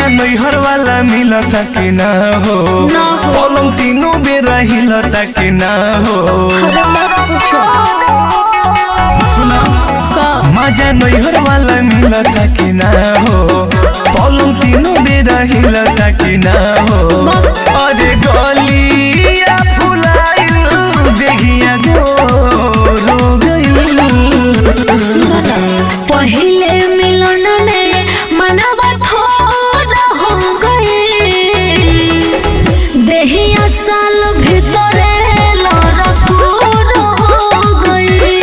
नैहर वाला मिलता कि ना हो पलंग तीनों बेरा हिलता कि ना हो सुना मजा नैहर वाला मिलता कि ना हो पलंग तीनों बेरा हिलता कि ना हो अरे गलिया फुलाइल देखिया रो गइल पहिले मिलन में मनवा देहिया साल भीतरे लड़कोर हो गई।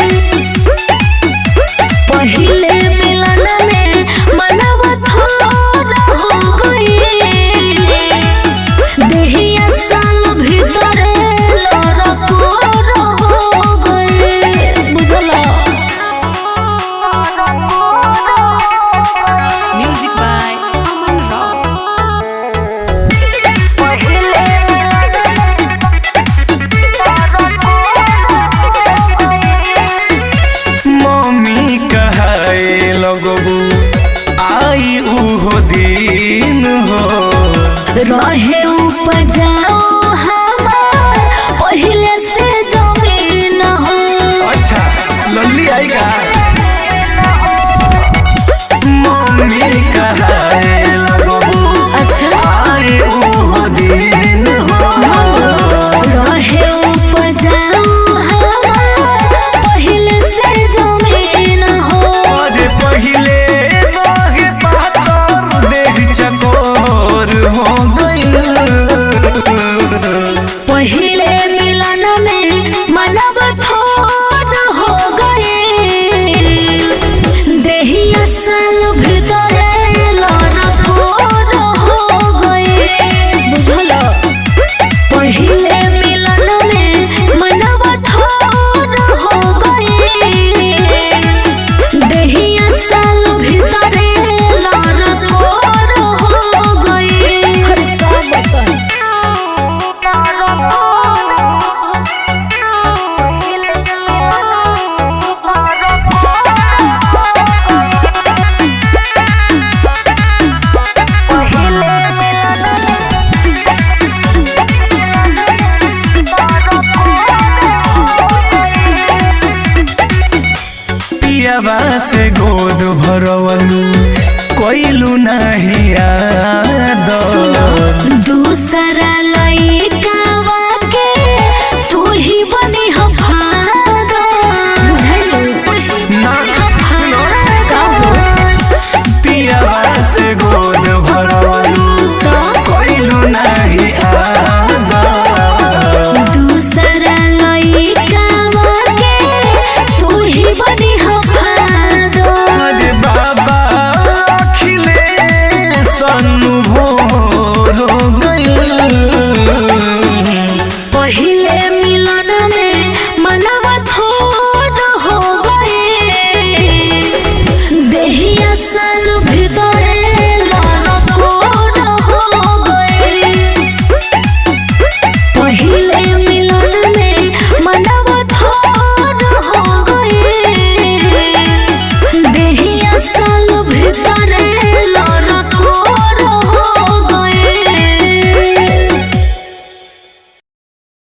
पहिले मिलन में मनवा थोर हो गई। देहिया साल भीतरे लड़कोर हो गई। बुझला म्यूजिक बाय अमन रॉक। आई उहो दिन हो रहे उपजाओ हमार पहिले से जमीन हो। अच्छा लल्ली आई का मम्मी कहाए लगबू अच्छा आई उहो दिन हो रहे उपजाओ हमार पहिले से जमीन हो। अरे पहिले हो गइल पहिले मिलन में मनव थोर हो गए। देहिया साल भीतरे लड़कोर हो गए। बुझल पहिले मिलन में मनव थोर हो गए। देहिया साल भीतरे लड़कोर हो गए। हर का बतन पियावा से गोद भरवलू कोइलू नहीं याद दूसरा